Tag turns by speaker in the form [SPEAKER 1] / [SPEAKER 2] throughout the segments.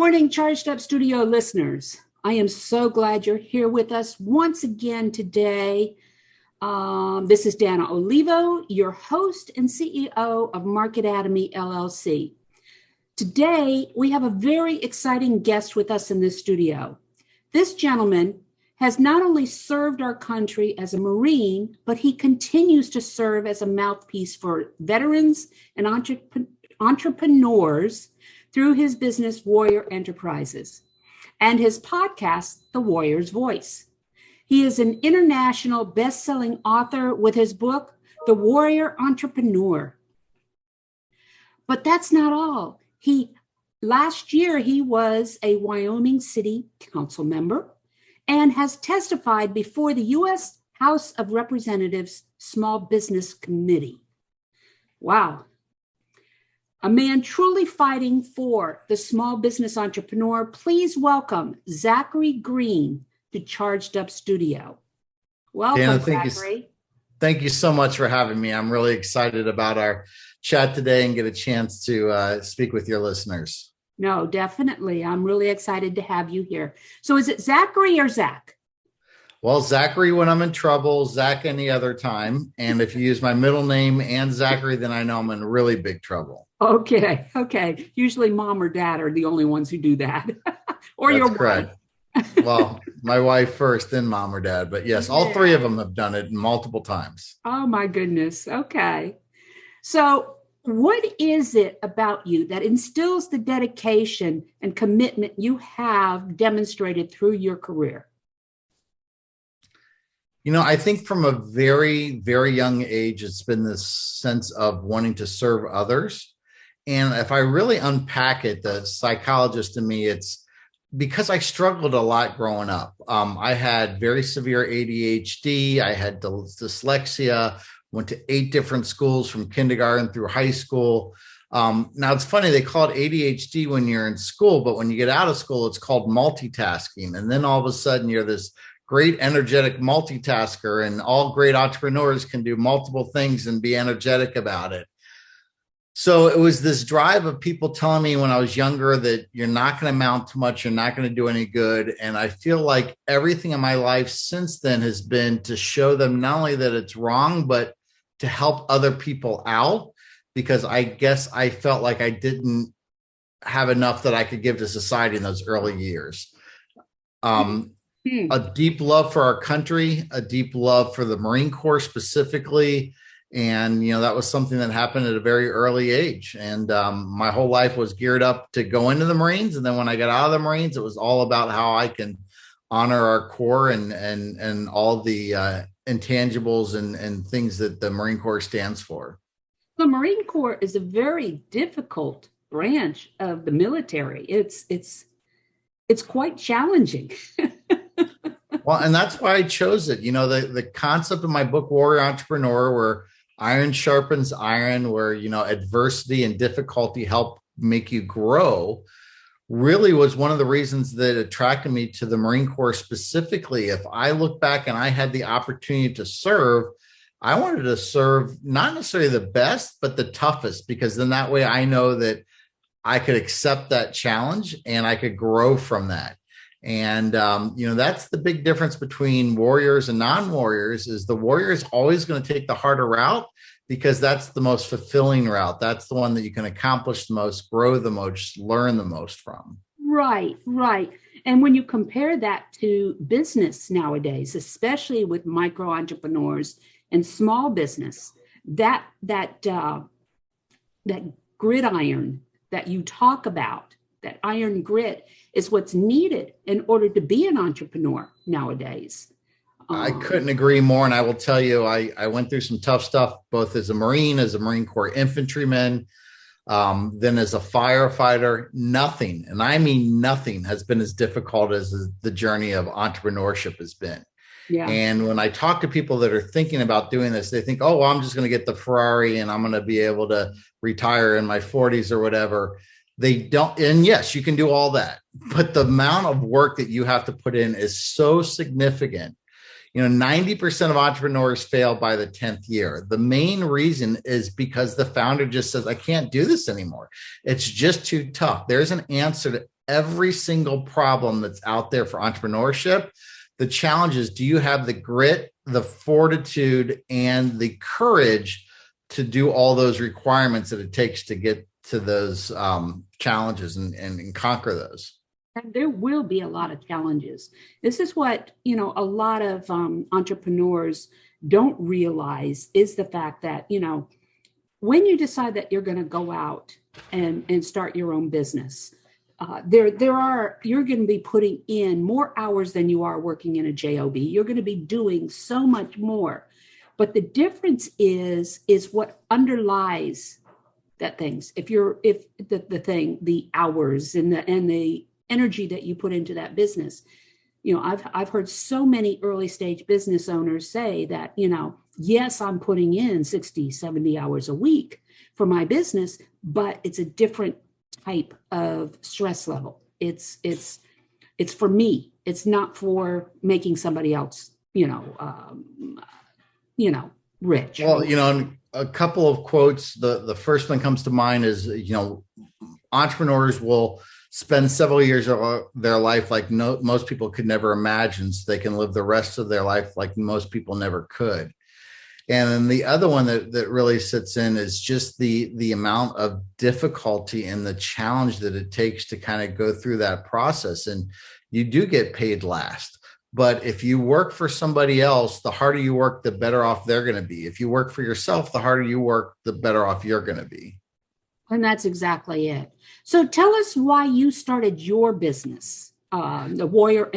[SPEAKER 1] morning, Charged Up Studio listeners. I am so glad you're here with us once again today. This is Dana Olivo, your host and CEO of Marketatomy LLC. Today, we have a very exciting guest with us in this studio. This gentleman has not only served our country as a Marine, but he continues to serve as a mouthpiece for veterans and entrepreneurs through his business, Warrior Enterprises, and his podcast, The Warrior's Voice. He is an international best-selling author with his book, The Warrior Entrepreneur. But that's not all. Last year, he was a Wyoming City Council Member and has testified before the U.S. House of Representatives Small Business Committee. Wow. A man truly fighting for the small business entrepreneur. Please welcome Zachary Green to Charged Up Studio. Welcome, Zachary.
[SPEAKER 2] Thank you so much for having me. I'm really excited about our chat today and get a chance to speak with your listeners.
[SPEAKER 1] No, definitely. I'm really excited to have you here. So is it Zachary or Zach?
[SPEAKER 2] Well, Zachary when I'm in trouble, Zach any other time. And if you use my middle name and Zachary, then I know I'm in really big trouble.
[SPEAKER 1] Okay. Usually mom or dad are the only ones who do that. Or
[SPEAKER 2] That's
[SPEAKER 1] your
[SPEAKER 2] correct.
[SPEAKER 1] wife.
[SPEAKER 2] Well, my wife first, then mom or dad. But yes, all three of them have done it multiple times.
[SPEAKER 1] Oh, my goodness. Okay. So what is it about you that instills the dedication and commitment you have demonstrated through your career?
[SPEAKER 2] You know, I think from a very, very young age, it's been this sense of wanting to serve others. And if I really unpack it, the psychologist in me, it's because I struggled a lot growing up. I had very severe ADHD. I had dyslexia. Went to 8 different schools from kindergarten through high school. Now, it's funny, they call it ADHD when you're in school, but when you get out of school, it's called multitasking. And then all of a sudden, you're this great energetic multitasker, and all great entrepreneurs can do multiple things and be energetic about it. So it was this drive of people telling me when I was younger that you're not going to amount to much, you're not going to do any good. And I feel like everything in my life since then has been to show them not only that it's wrong, but to help other people out, because I guess I felt like I didn't have enough that I could give to society in those early years. A deep love for our country, a deep love for the Marine Corps specifically. And, you know, that was something that happened at a very early age. And my whole life was geared up to go into the Marines. And then when I got out of the Marines, it was all about how I can honor our Corps and all the intangibles and things that the Marine Corps stands for.
[SPEAKER 1] The Marine Corps is a very difficult branch of the military. It's quite challenging.
[SPEAKER 2] Well, and that's why I chose it. You know, the concept of my book, Warrior Entrepreneur, where iron sharpens iron, where, you know, adversity and difficulty help make you grow, really was one of the reasons that attracted me to the Marine Corps specifically. If I look back and I had the opportunity to serve, I wanted to serve not necessarily the best, but the toughest, because then that way I know that I could accept that challenge and I could grow from that. And, you know, that's the big difference between warriors and non-warriors, is the warrior is always going to take the harder route because that's the most fulfilling route. That's the one that you can accomplish the most, grow the most, learn the most from.
[SPEAKER 1] Right. And when you compare that to business nowadays, especially with micro entrepreneurs and small business, that gridiron that you talk about, that iron grit, is what's needed in order to be an entrepreneur nowadays.
[SPEAKER 2] I couldn't agree more. And I will tell you, I went through some tough stuff, both as a Marine Corps infantryman, then as a firefighter. Nothing, and I mean nothing, has been as difficult as the journey of entrepreneurship has been.
[SPEAKER 1] Yeah.
[SPEAKER 2] And when I talk to people that are thinking about doing this, they think, oh, well, I'm just going to get the Ferrari and I'm going to be able to retire in my 40s or whatever. They don't. And yes, you can do all that, but the amount of work that you have to put in is so significant. You know, 90% of entrepreneurs fail by the 10th year. The main reason is because the founder just says, I can't do this anymore. It's just too tough. There's an answer to every single problem that's out there for entrepreneurship. The challenge is, do you have the grit, the fortitude, and the courage to do all those requirements that it takes to get to those challenges and conquer those?
[SPEAKER 1] And there will be a lot of challenges. This is what, a lot of entrepreneurs don't realize, is the fact that, when you decide that you're going to go out and start your own business, you're going to be putting in more hours than you are working in a job. You're going to be doing so much more. But the difference is what underlies that things. If the hours and the energy that you put into that business. I've heard so many early stage business owners say that, yes, I'm putting in 60, 70 hours a week for my business, but it's a different type of stress level. It's for me. It's not for making somebody else, rich.
[SPEAKER 2] Well, a couple of quotes. The first one comes to mind is, entrepreneurs will spend several years of their life like most people could never imagine, so they can live the rest of their life like most people never could. And then the other one that really sits in is just the amount of difficulty and the challenge that it takes to kind of go through that process. And you do get paid last. But if you work for somebody else, the harder you work, the better off they're going to be. If you work for yourself, the harder you work, the better off you're going to be.
[SPEAKER 1] And that's exactly it. So tell us why you started your business, the Warrior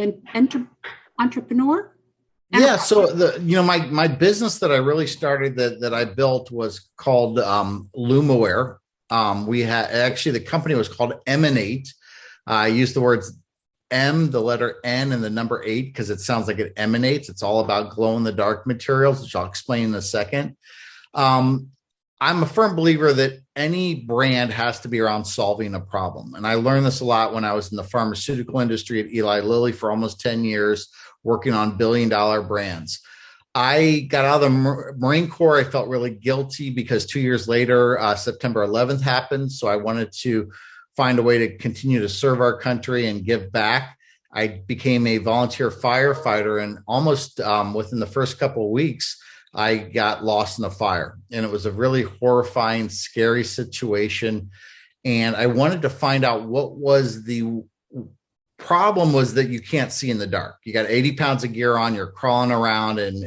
[SPEAKER 1] Entrepreneur.
[SPEAKER 2] Yeah. So my business that I really started that I built was called Lumaware. We had the company was called Emanate. I used the words M, the letter N, and the number 8 because it sounds like it emanates. It's all about glow in the dark materials, which I'll explain in a second. I'm a firm believer that any brand has to be around solving a problem. And I learned this a lot when I was in the pharmaceutical industry at Eli Lilly for almost 10 years, working on billion-dollar brands. I got out of the Marine Corps. I felt really guilty because 2 years later, September 11th happened. So I wanted to find a way to continue to serve our country and give back. I became a volunteer firefighter, and almost within the first couple of weeks, I got lost in a fire, and it was a really horrifying, scary situation. And I wanted to find out what was the problem was that you can't see in the dark. You got 80 pounds of gear on, you're crawling around and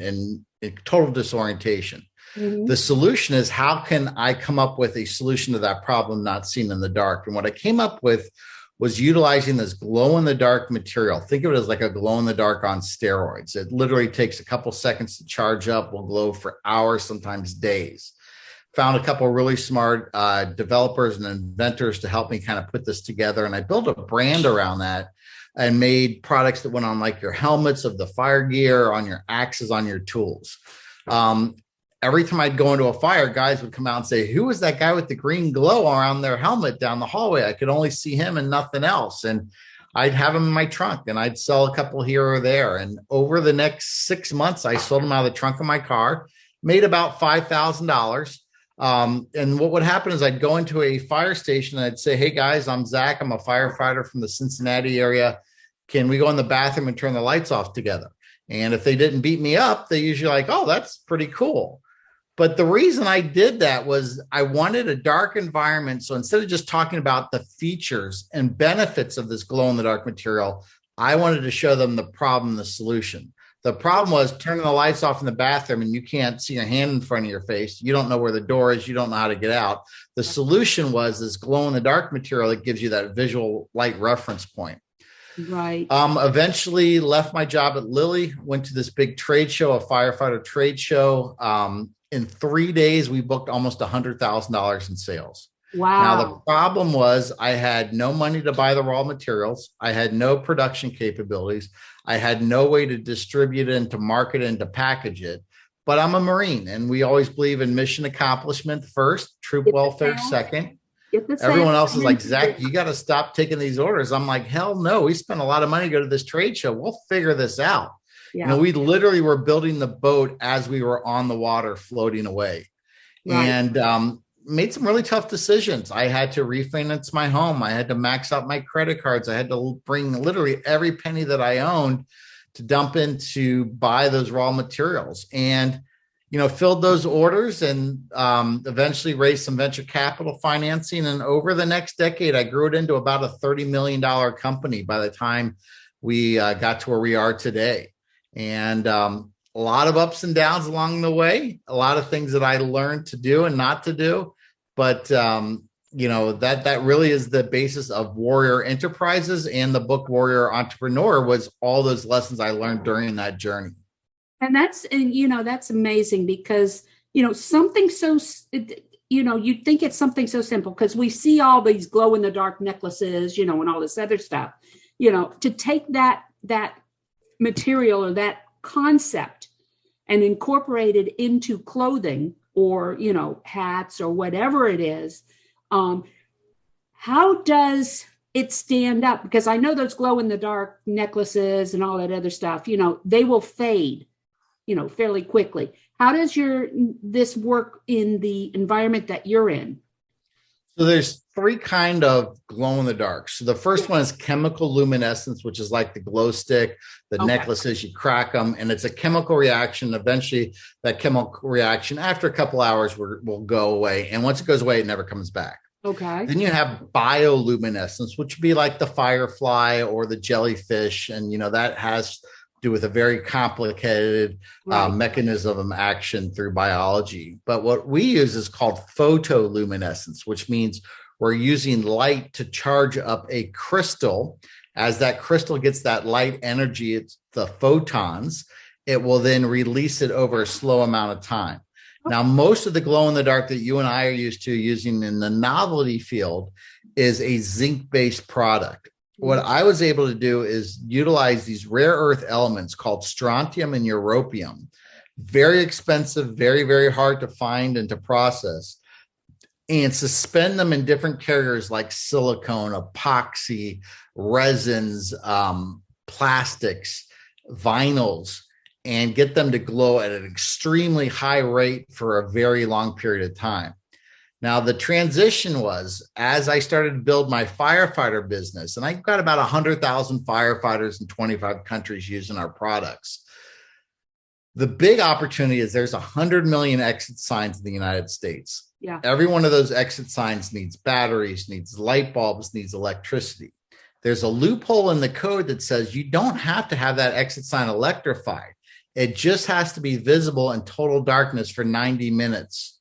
[SPEAKER 2] in total disorientation. Mm-hmm. The solution is, how can I come up with a solution to that problem not seen in the dark? And what I came up with was utilizing this glow-in-the-dark material. Think of it as like a glow-in-the-dark on steroids. It literally takes a couple seconds to charge up, will glow for hours, sometimes days. Found a couple of really smart developers and inventors to help me kind of put this together. And I built a brand around that and made products that went on like your helmets of the fire gear, on your axes, on your tools. Every time I'd go into a fire, guys would come out and say, who was that guy with the green glow around their helmet down the hallway? I could only see him and nothing else. And I'd have them in my trunk and I'd sell a couple here or there. And over the next 6 months, I sold them out of the trunk of my car, made about $5,000. And what would happen is I'd go into a fire station and I'd say, hey guys, I'm Zach. I'm a firefighter from the Cincinnati area. Can we go in the bathroom and turn the lights off together? And if they didn't beat me up, they usually like, oh, that's pretty cool. But the reason I did that was I wanted a dark environment. So instead of just talking about the features and benefits of this glow-in-the-dark material, I wanted to show them the problem, the solution. The problem was turning the lights off in the bathroom and you can't see your hand in front of your face. You don't know where the door is. You don't know how to get out. The solution was this glow-in-the-dark material that gives you that visual light reference point.
[SPEAKER 1] Right.
[SPEAKER 2] Eventually left my job at Lilly, went to this big trade show, a firefighter trade show. In 3 days, we booked almost $100,000 in sales.
[SPEAKER 1] Wow.
[SPEAKER 2] Now, the problem was I had no money to buy the raw materials. I had no production capabilities. I had no way to distribute it and to market it and to package it. But I'm a Marine, and we always believe in mission accomplishment first, troop welfare second. Everyone else is like, Zach, you got to stop taking these orders. I'm like, hell no. We spent a lot of money to go to this trade show. We'll figure this out. Yeah. We literally were building the boat as we were on the water floating away. Right. And made some really tough decisions. I had to refinance my home. I had to max out my credit cards. I had to bring literally every penny that I owned to dump in to buy those raw materials, and filled those orders, and eventually raised some venture capital financing. And over the next decade, I grew it into about a $30 million company by the time we got to where we are today. And a lot of ups and downs along the way, a lot of things that I learned to do and not to do. But, that really is the basis of Warrior Enterprises, and the book Warrior Entrepreneur was all those lessons I learned during that journey.
[SPEAKER 1] And that's amazing, because, something so, you'd think it's something so simple, because we see all these glow in the dark necklaces, and all this other stuff, to take that material or that concept and incorporate it into clothing, or, hats or whatever it is. How does it stand up? Because I know those glow in the dark necklaces and all that other stuff, they will fade, fairly quickly. How does this work in the environment that you're in?
[SPEAKER 2] So there's three kind of glow in the dark. So the first one is chemical luminescence, which is like the glow stick, the necklaces, you crack them, and it's a chemical reaction. Eventually that chemical reaction after a couple hours will go away. And once it goes away, it never comes back.
[SPEAKER 1] Okay.
[SPEAKER 2] Then you have bioluminescence, which would be like the firefly or the jellyfish. And, that has to do with a very complicated mechanism of action through biology. But what we use is called photoluminescence, which means we're using light to charge up a crystal. As that crystal gets that light energy, it's the photons, it will then release it over a slow amount of time. Now, most of the glow in the dark that you and I are used to using in the novelty field is a zinc-based product. What I was able to do is utilize these rare earth elements called strontium and europium. Very expensive, very, very hard to find and to process, and suspend them in different carriers like silicone, epoxy, resins, plastics, vinyls, and get them to glow at an extremely high rate for a very long period of time. Now, the transition was, as I started to build my firefighter business, and I've got about 100,000 firefighters in 25 countries using our products. The big opportunity is there's 100 million exit signs in the United States.
[SPEAKER 1] Yeah.
[SPEAKER 2] Every one of those exit signs needs batteries, needs light bulbs, needs electricity. There's a loophole in the code that says you don't have to have that exit sign electrified. It just has to be visible in total darkness for 90 minutes.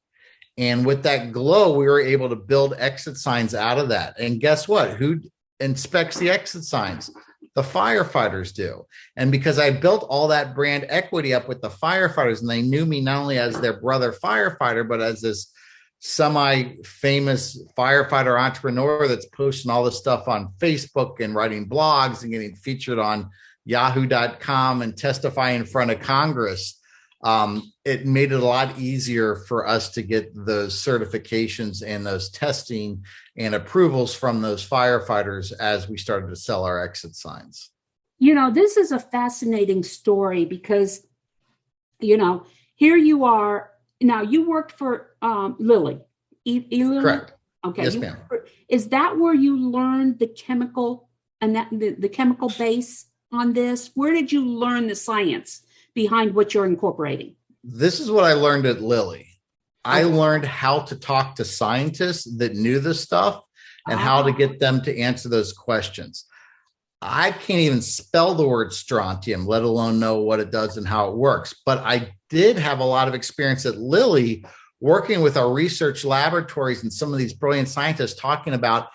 [SPEAKER 2] And with that glow, we were able to build exit signs out of that. And guess what? Who inspects the exit signs? The firefighters do. And because I built all that brand equity up with the firefighters, and they knew me not only as their brother firefighter, but as this semi-famous firefighter entrepreneur that's posting all this stuff on Facebook and writing blogs and getting featured on yahoo.com and testifying in front of Congress. It made it a lot easier for us to get those certifications and those testing and approvals from those firefighters as we started to sell our exit signs.
[SPEAKER 1] This is a fascinating story because, here you are. Now, you worked for Lilly. Lilly?
[SPEAKER 2] Correct.
[SPEAKER 1] Okay.
[SPEAKER 2] Yes, ma'am.
[SPEAKER 1] Is that where you learned the chemical and the chemical base on this? Where did you learn the science behind what you're incorporating?
[SPEAKER 2] This is what I learned at Lilly. I learned how to talk to scientists that knew this stuff and how to get them to answer those questions. I can't even spell the word strontium, let alone know what it does and how it works. But I did have a lot of experience at Lilly working with our research laboratories and some of these brilliant scientists talking about,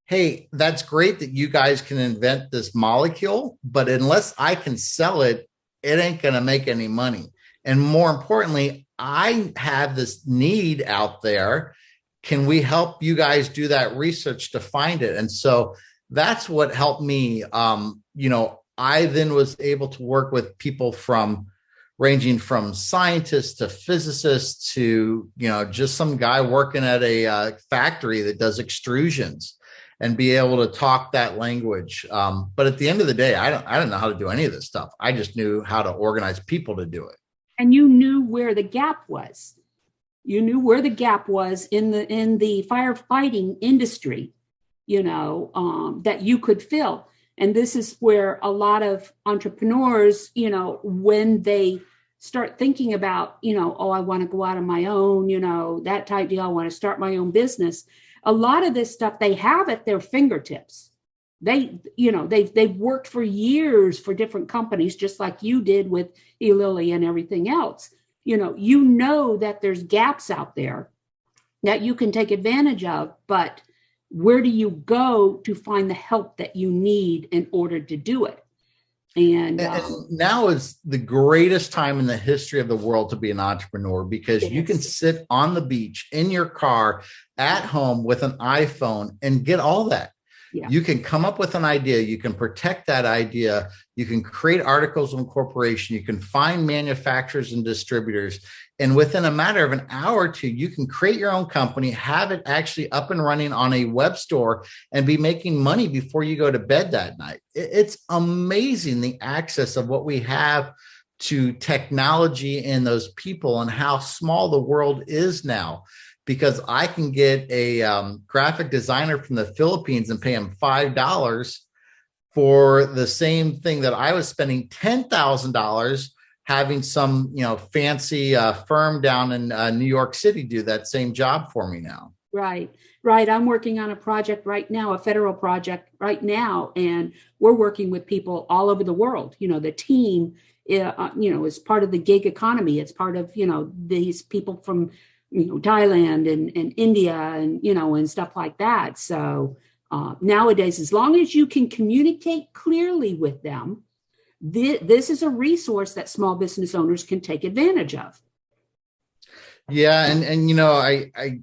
[SPEAKER 2] hey, that's great that you guys can invent this molecule, but unless I can sell it, it ain't going to make any money. And more importantly, I have this need out there. Can we help you guys do that research to find it? And so that's what helped me. I then was able to work with people ranging from scientists to physicists to, just some guy working at a factory that does extrusions, and be able to talk that language. But at the end of the day, I don't know how to do any of this stuff. I just knew how to organize people to do it.
[SPEAKER 1] And you knew where the gap was. You knew where the gap was in the firefighting industry, that you could fill. And this is where a lot of entrepreneurs, when they start thinking about, I want to go out on my own, that type deal, I want to start my own business. A lot of this stuff they have at their fingertips. They've worked for years for different companies, just like you did with Lilly and everything else. That there's gaps out there that you can take advantage of, but where do you go to find the help that you need in order to do it? And
[SPEAKER 2] now is the greatest time in the history of the world to be an entrepreneur, because you can sit on the beach in your car at home with an iPhone and get all that. Yeah. You can come up with an idea. You can protect that idea. You can create articles of incorporation. You can find manufacturers and distributors. And within a matter of an hour or two, you can create your own company, have it actually up and running on a web store, and be making money before you go to bed that night. It's amazing, the access of what we have to technology and those people, and how small the world is now. Because I can get a graphic designer from the Philippines and pay him $5 for the same thing that I was spending $10,000 having some, fancy firm down in New York City do that same job for me now.
[SPEAKER 1] Right. I'm working on a project right now, a federal project right now, and we're working with people all over the world. The team, is part of the gig economy. It's part of, these people from Thailand and India and stuff like that. So nowadays, as long as you can communicate clearly with them, this is a resource that small business owners can take advantage of.
[SPEAKER 2] Yeah. And I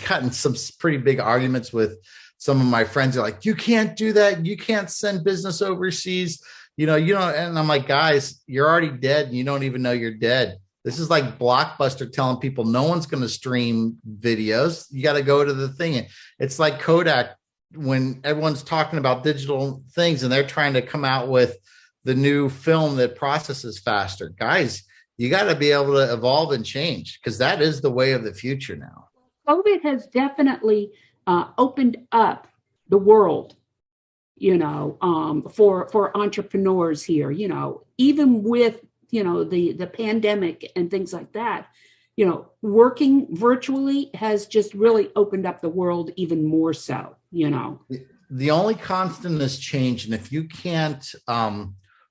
[SPEAKER 2] got in some pretty big arguments with some of my friends. They're like, you can't do that. You can't send business overseas. And I'm like, guys, you're already dead. And you don't even know you're dead. This is like Blockbuster telling people no one's going to stream videos. You got to go to the thing. It's like Kodak when everyone's talking about digital things and they're trying to come out with the new film that processes faster. Guys, you got to be able to evolve and change, because that is the way of the future now.
[SPEAKER 1] COVID has definitely opened up the world, for entrepreneurs here, even with the pandemic and things like that, working virtually has just really opened up the world even more so,
[SPEAKER 2] The only constant is change. And if you can't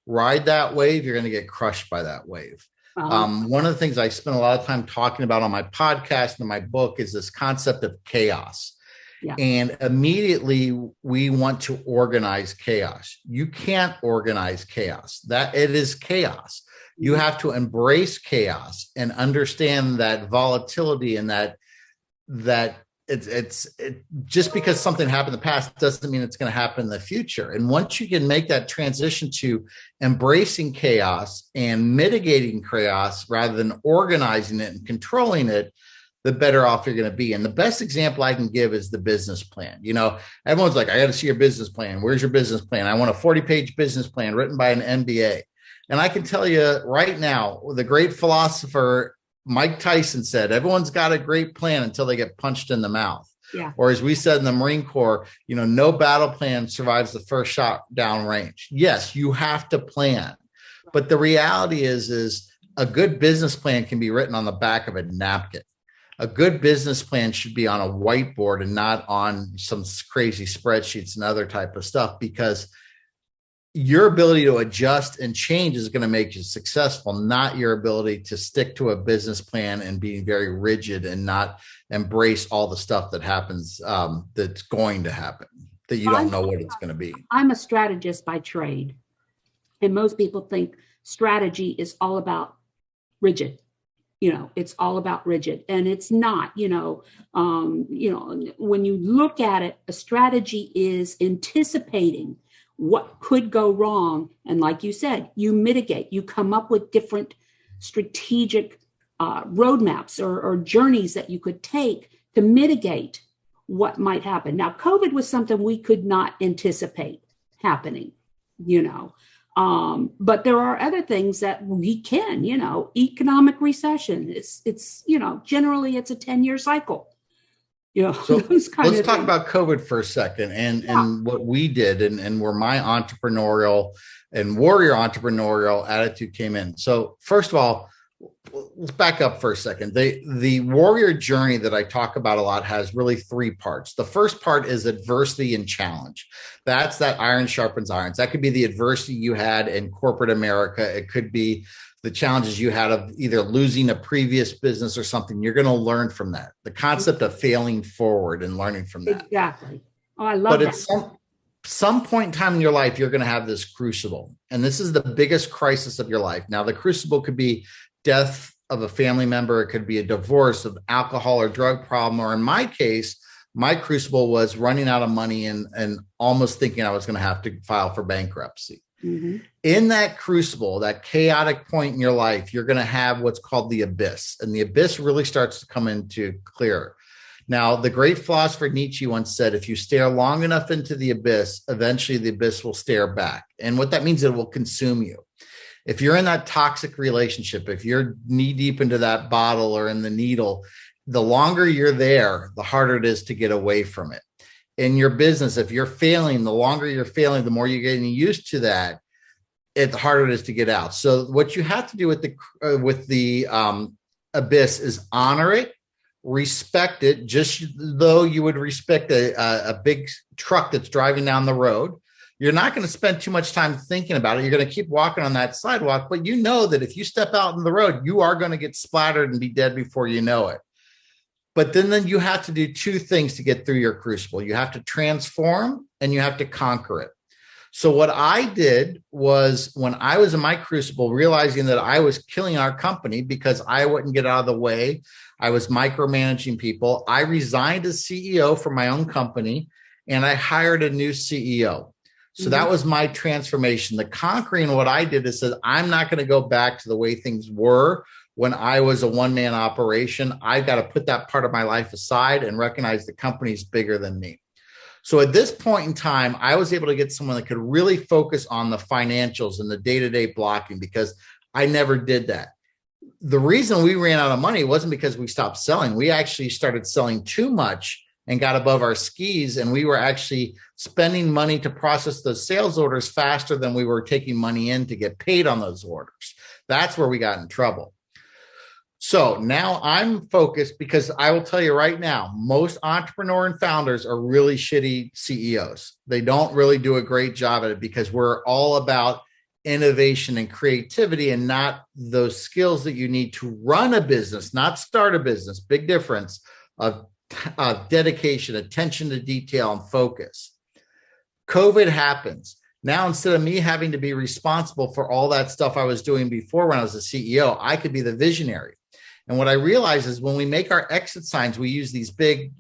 [SPEAKER 2] ride that wave, you're going to get crushed by that wave. One of the things I spend a lot of time talking about on my podcast and my book is this concept of chaos. Yeah. And immediately we want to organize chaos. You can't organize chaos. That it is chaos. You have to embrace chaos and understand that volatility, and that it's just because something happened in the past doesn't mean it's going to happen in the future. And once you can make that transition to embracing chaos and mitigating chaos rather than organizing it and controlling it, the better off you're going to be. And the best example I can give is the business plan. Everyone's like, I got to see your business plan. Where's your business plan? I want a 40-page business plan written by an MBA. And I can tell you right now, the great philosopher Mike Tyson said, everyone's got a great plan until they get punched in the mouth. Yeah. Or as we said in the Marine Corps, no battle plan survives the first shot downrange. Yes, you have to plan. But the reality is a good business plan can be written on the back of a napkin. A good business plan should be on a whiteboard and not on some crazy spreadsheets and other type of stuff, because your ability to adjust and change is going to make you successful, not your ability to stick to a business plan and being very rigid and not embrace all the stuff that happens, that's going to happen, that you don't know what it's going to be.
[SPEAKER 1] I'm a strategist by trade. And most people think strategy is all about rigid. It's all about rigid, and it's not. When you look at it, a strategy is anticipating what could go wrong. And like you said, you mitigate, you come up with different strategic roadmaps or journeys that you could take to mitigate what might happen. Now, COVID was something we could not anticipate happening, But there are other things that we can, economic recession. It's generally it's a 10-year cycle.
[SPEAKER 2] So
[SPEAKER 1] Those kind
[SPEAKER 2] let's
[SPEAKER 1] of
[SPEAKER 2] talk
[SPEAKER 1] things.
[SPEAKER 2] about COVID for a second and what we did and where my entrepreneurial and warrior entrepreneurial attitude came in. So first of all, let's back up for a second. The warrior journey that I talk about a lot has really three parts. The first part is adversity and challenge. That's that iron sharpens irons. That could be the adversity you had in corporate America. It could be the challenges you had of either losing a previous business or something. You're going to learn from that. The concept of failing forward and learning from that.
[SPEAKER 1] Exactly. Oh, I love that.
[SPEAKER 2] But at some point in time in your life, you're going to have this crucible. And this is the biggest crisis of your life. Now, the crucible could be death of a family member. It could be a divorce, of alcohol or drug problem. Or in my case, my crucible was running out of money and almost thinking I was going to have to file for bankruptcy. Mm-hmm. In that crucible, that chaotic point in your life, you're going to have what's called the abyss. And the abyss really starts to come into clear. Now, the great philosopher Nietzsche once said, if you stare long enough into the abyss, eventually the abyss will stare back. And what that means, it will consume you. If you're in that toxic relationship, if you're knee deep into that bottle or in the needle, the longer you're there, the harder it is to get away from it. In your business, if you're failing, the longer you're failing, the more you're getting used to that, the harder it is to get out. So what you have to do with the abyss is honor it, respect it, just though you would respect a big truck that's driving down the road. You're not going to spend too much time thinking about it. You're going to keep walking on that sidewalk, but you know that if you step out in the road, you are going to get splattered and be dead before you know it. But then you have to do two things to get through your crucible. You have to transform and you have to conquer it. So what I did was, when I was in my crucible, realizing that I was killing our company because I wouldn't get out of the way, I was micromanaging people, I resigned as CEO for my own company and I hired a new CEO. So that was my transformation. The conquering, what I did is said, I'm not going to go back to the way things were when I was a one-man operation. I've got to put that part of my life aside and recognize the company's bigger than me. So at this point in time, I was able to get someone that could really focus on the financials and the day-to-day blocking, because I never did that. The reason we ran out of money wasn't because we stopped selling. We actually started selling too much and got above our skis, and we were actually spending money to process those sales orders faster than we were taking money in to get paid on those orders. That's where we got in trouble. So now I'm focused, because I will tell you right now, most entrepreneur and founders are really shitty CEOs. They don't really do a great job at it, because we're all about innovation and creativity and not those skills that you need to run a business, not start a business. Big difference of dedication, attention to detail, and focus. COVID happens. Now, instead of me having to be responsible for all that stuff I was doing before when I was a CEO, I could be the visionary. And what I realized is, when we make our exit signs, we use these big,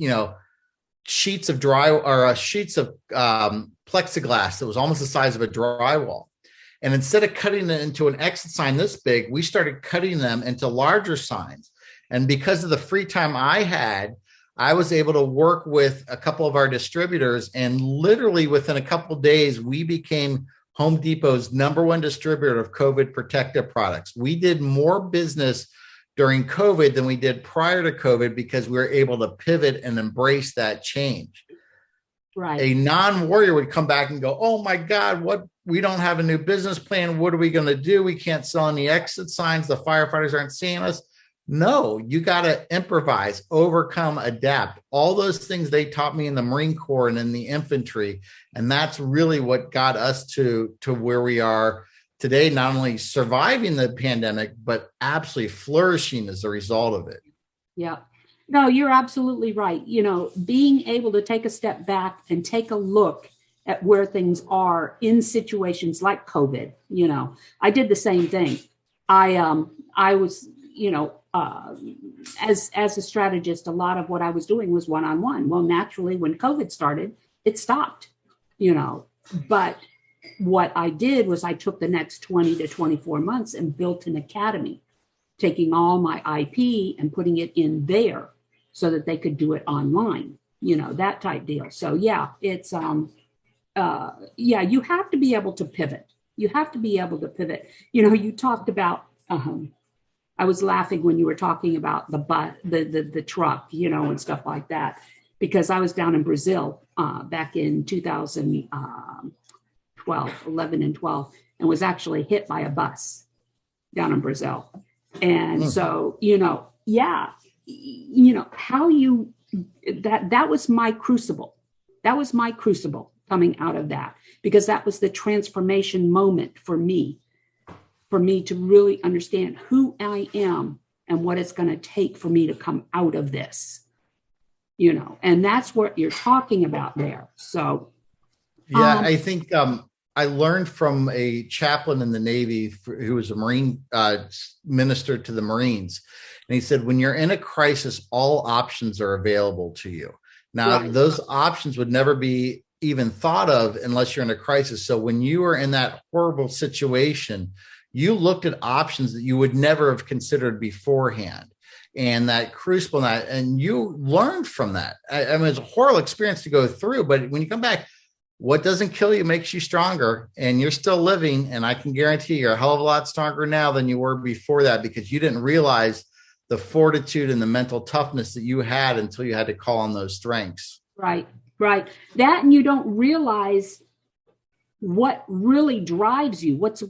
[SPEAKER 2] sheets of plexiglass that was almost the size of a drywall. And instead of cutting it into an exit sign this big, we started cutting them into larger signs. And because of the free time I had, I was able to work with a couple of our distributors, and literally within a couple of days, we became Home Depot's #1 distributor of COVID protective products. We did more business during COVID than we did prior to COVID, because we were able to pivot and embrace that change.
[SPEAKER 1] Right.
[SPEAKER 2] A non-warrior would come back and go, oh my God, we don't have a new business plan. What are we going to do? We can't sell any exit signs. The firefighters aren't seeing us. No, you got to improvise, overcome, adapt. All those things they taught me in the Marine Corps and in the infantry. And that's really what got us to where we are today, not only surviving the pandemic, but absolutely flourishing as a result of it.
[SPEAKER 1] Yeah. No, you're absolutely right. Being able to take a step back and take a look at where things are in situations like COVID. I did the same thing. I was, as a strategist, a lot of what I was doing was one-on-one. Well, naturally, when COVID started, it stopped, but what I did was I took the next 20 to 24 months and built an academy, taking all my IP and putting it in there so that they could do it online, that type deal. So yeah, it's, you have to be able to pivot. You have to be able to pivot. You talked about, I was laughing when you were talking about the truck, and stuff like that, because I was down in Brazil back in 11 and 12, and was actually hit by a bus down in Brazil. And so, how that was my crucible. That was my crucible coming out of that, because that was the transformation moment for me to really understand who I am and what it's going to take for me to come out of this, and that's what you're talking about there. So,
[SPEAKER 2] I think I learned from a chaplain in the Navy who was a Marine minister to the Marines. And he said, when you're in a crisis, all options are available to you. Now, those options would never be even thought of unless you're in a crisis. So when you were in that horrible situation, you looked at options that you would never have considered beforehand. And that crucible, and you learned from that. I mean, it's a horrible experience to go through, but when you come back, what doesn't kill you makes you stronger, and you're still living. And I can guarantee you're a hell of a lot stronger now than you were before that, because you didn't realize the fortitude and the mental toughness that you had until you had to call on those strengths. Right.
[SPEAKER 1] That, and you don't realize what really drives you, what's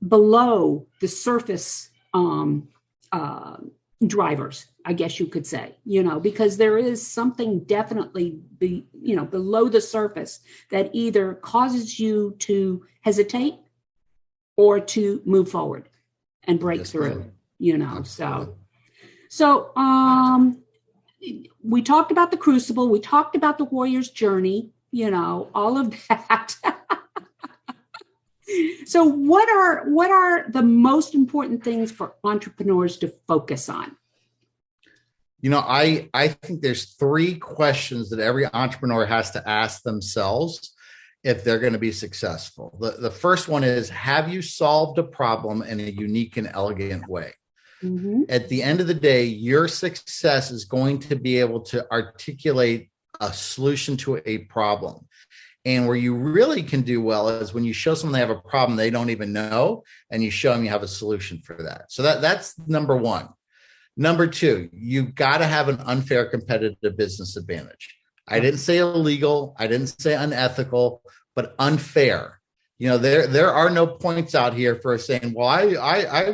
[SPEAKER 1] below the surface drivers, I guess you could say, because there is something definitely below the surface that either causes you to hesitate or to move forward and break through, Absolutely. So we talked about the crucible, we talked about the warrior's journey, all of that. So what are the most important things for entrepreneurs to focus on?
[SPEAKER 2] I think there's 3 questions that every entrepreneur has to ask themselves if they're going to be successful. The first one is, have you solved a problem in a unique and elegant way? Mm-hmm. At the end of the day, your success is going to be able to articulate a solution to a problem. And where you really can do well is when you show someone they have a problem they don't even know, and you show them you have a solution for that. So that's number 1. Number 2, you've got to have an unfair competitive business advantage. I didn't say illegal, I didn't say unethical, but unfair. There are no points out here for saying, well, I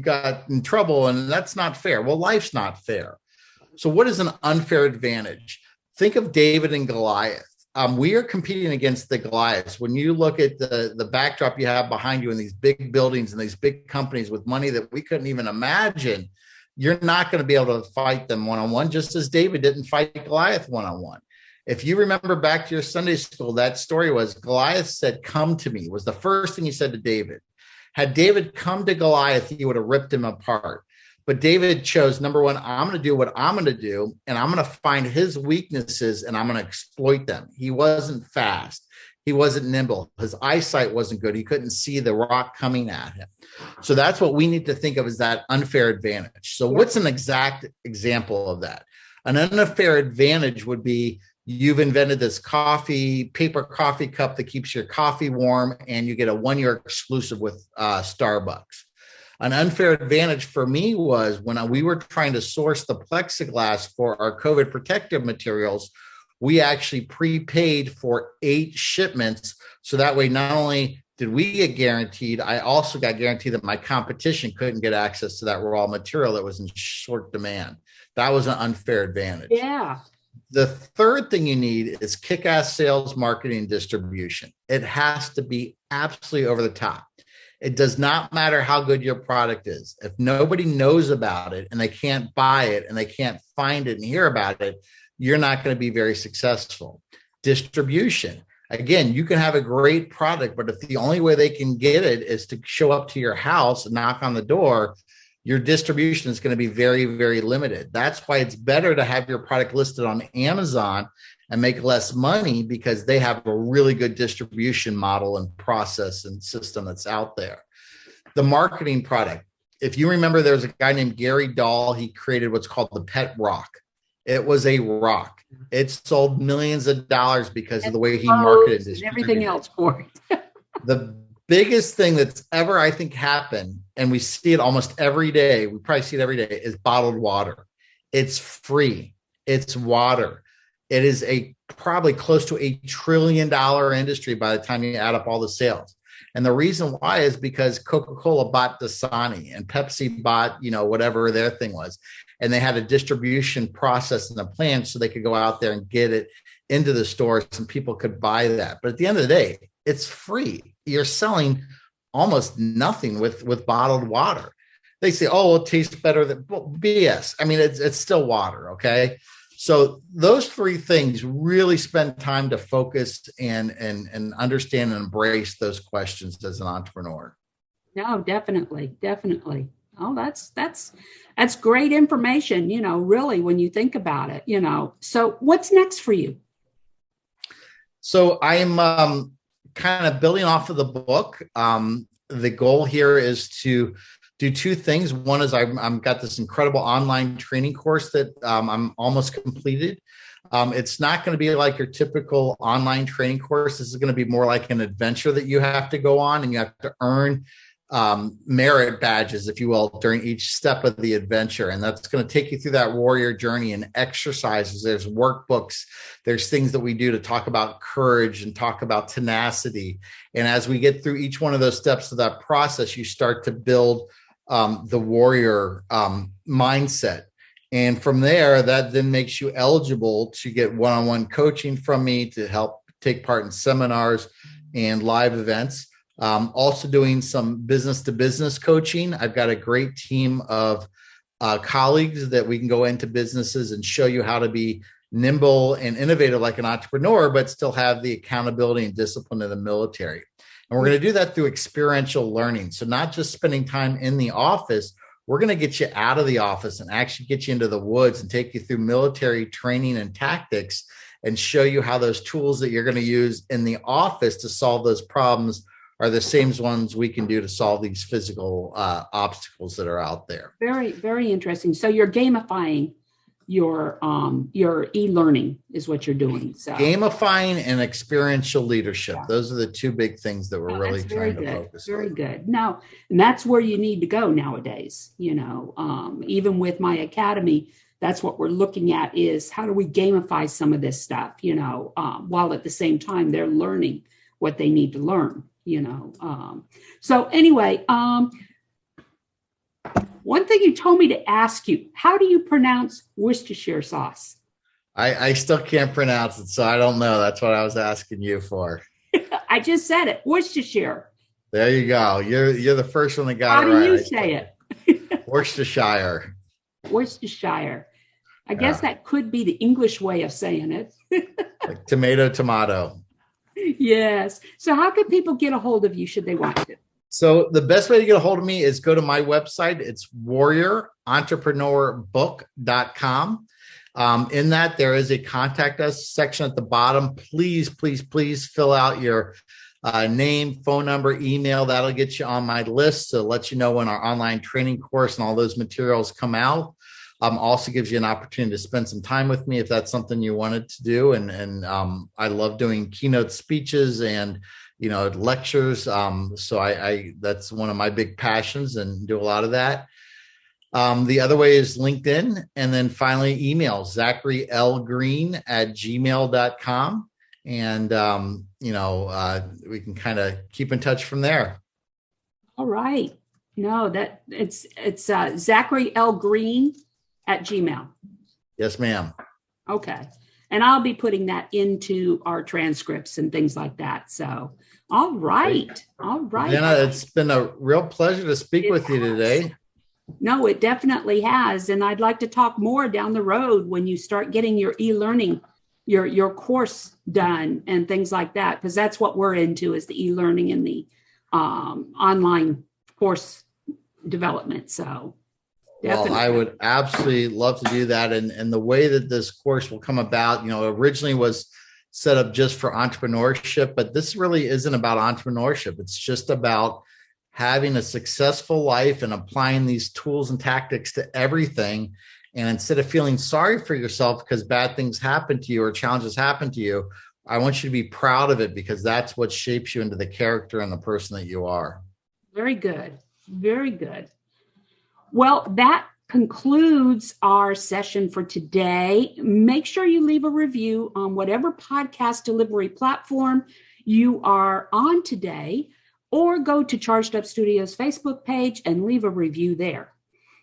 [SPEAKER 2] got in trouble and that's not fair. Well, life's not fair. So what is an unfair advantage? Think of David and Goliath. We are competing against the Goliaths. When you look at the backdrop you have behind you in these big buildings and these big companies with money that we couldn't even imagine, you're not going to be able to fight them one-on-one, just as David didn't fight Goliath one-on-one. If you remember back to your Sunday school, that story was Goliath said, "Come to me," was the first thing he said to David. Had David come to Goliath, he would have ripped him apart. But David chose, number 1, I'm going to do what I'm going to do, and I'm going to find his weaknesses, and I'm going to exploit them. He wasn't fast. He wasn't nimble. His eyesight wasn't good. He couldn't see the rock coming at him. So that's what we need to think of as that unfair advantage. So what's an exact example of that? An unfair advantage would be you've invented this paper coffee cup that keeps your coffee warm, and you get a 1-year exclusive with Starbucks. An unfair advantage for me was when we were trying to source the plexiglass for our COVID protective materials, we actually prepaid for 8 shipments. So that way, not only did we get guaranteed, I also got guaranteed that my competition couldn't get access to that raw material that was in short demand. That was an unfair advantage.
[SPEAKER 1] Yeah.
[SPEAKER 2] The third thing you need is kick-ass sales, marketing, and distribution. It has to be absolutely over the top. It does not matter how good your product is. If nobody knows about it and they can't buy it and they can't find it and hear about it, you're not going to be very successful. Distribution. Again, you can have a great product, but if the only way they can get it is to show up to your house and knock on the door, your distribution is going to be very, very limited. That's why it's better to have your product listed on Amazon and make less money, because they have a really good distribution model and process and system that's out there. The marketing product. If you remember, there was a guy named Gary Dahl. He created what's called the Pet Rock. It was a rock. It sold millions of dollars because of the way he marketed it.
[SPEAKER 1] And everything else for it.
[SPEAKER 2] The biggest thing that's ever, I think, happened, and we see it almost every day, we probably see it every day, is bottled water. It's free. It's water. It is probably close to $1 trillion industry by the time you add up all the sales. And the reason why is because Coca-Cola bought Dasani and Pepsi bought, whatever their thing was. And they had a distribution process and a plan so they could go out there and get it into the stores and people could buy that. But at the end of the day, it's free. You're selling almost nothing with bottled water. They say, oh, it tastes better than BS. I mean, it's still water. Okay. So those three things, really spend time to focus and understand and embrace those questions as an entrepreneur.
[SPEAKER 1] No, definitely. Definitely. Oh, that's great information, really, when you think about it, So what's next for you?
[SPEAKER 2] So I'm kind of building off of the book. The goal here is to do two things. One is I've got this incredible online training course that I'm almost completed. It's not going to be like your typical online training course. This is going to be more like an adventure that you have to go on, and you have to earn merit badges, if you will, during each step of the adventure. And that's going to take you through that warrior journey and exercises. There's workbooks. There's things that we do to talk about courage and talk about tenacity. And as we get through each one of those steps of that process, you start to build the warrior mindset. And from there, that then makes you eligible to get one-on-one coaching from me to help take part in seminars and live events. Also doing some business-to-business coaching. I've got a great team of colleagues that we can go into businesses and show you how to be nimble and innovative like an entrepreneur, but still have the accountability and discipline of the military. And we're going to do that through experiential learning. So not just spending time in the office, we're going to get you out of the office and actually get you into the woods and take you through military training and tactics and show you how those tools that you're going to use in the office to solve those problems are the same ones we can do to solve these physical obstacles that are out there.
[SPEAKER 1] Very, very interesting. So you're gamifying your e-learning is what you're doing. So
[SPEAKER 2] gamifying and experiential leadership. Yeah. Those are the two big things that we're really trying to focus on.
[SPEAKER 1] Very good. Now, and that's where you need to go nowadays. Even with my academy, that's what we're looking at is how do we gamify some of this stuff, while at the same time they're learning what they need to learn, So anyway, one thing you told me to ask you, how do you pronounce Worcestershire sauce?
[SPEAKER 2] I still can't pronounce it, so I don't know. That's what I was asking you for.
[SPEAKER 1] I just said it, Worcestershire.
[SPEAKER 2] There you go. You're the first one that got it right.
[SPEAKER 1] How do you say it?
[SPEAKER 2] Worcestershire.
[SPEAKER 1] Worcestershire. I guess that could be the English way of saying it.
[SPEAKER 2] Like tomato.
[SPEAKER 1] Yes. So how can people get a hold of you should they want to?
[SPEAKER 2] So the best way to get a hold of me is go to my website. It's warriorentrepreneurbook.com. In that, there is a contact us section at the bottom. Please fill out your name, phone number, email. That'll get you on my list to let you know when our online training course and all those materials come out. Also gives you an opportunity to spend some time with me if that's something you wanted to do. And I love doing keynote speeches and lectures. So I that's one of my big passions and do a lot of that. The other way is LinkedIn. And then finally, email ZacharyLGreen@gmail.com. And, we can kind of keep in touch from there.
[SPEAKER 1] All right. No, that it's ZacharyLGreen@gmail.
[SPEAKER 2] Yes, ma'am.
[SPEAKER 1] Okay. And I'll be putting that into our transcripts and things like that. So, all right.
[SPEAKER 2] Great.
[SPEAKER 1] All right.
[SPEAKER 2] Anna, it's been a real pleasure to speak with you today.
[SPEAKER 1] No, it definitely has. And I'd like to talk more down the road when you start getting your e-learning, your course done and things like that, because that's what we're into is the e-learning and the online course development. So definitely.
[SPEAKER 2] Well, I would absolutely love to do that. And the way that this course will come about, originally was set up just for entrepreneurship, but this really isn't about entrepreneurship. It's just about having a successful life and applying these tools and tactics to everything. And instead of feeling sorry for yourself because bad things happen to you or challenges happen to you, I want you to be proud of it, because that's what shapes you into the character and the person that you are.
[SPEAKER 1] Very good. Very good. Well, that concludes our session for today. Make sure you leave a review on whatever podcast delivery platform you are on today, or go to Charged Up Studio's Facebook page and leave a review there.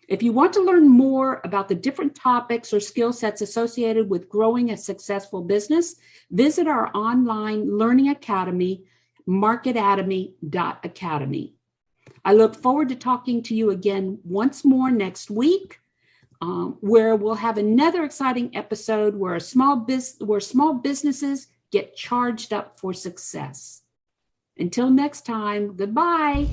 [SPEAKER 1] If you want to learn more about the different topics or skill sets associated with growing a successful business, visit our online learning academy, marketatomy.academy. I look forward to talking to you again once more next week, where we'll have another exciting episode where small businesses get charged up for success. Until next time, goodbye.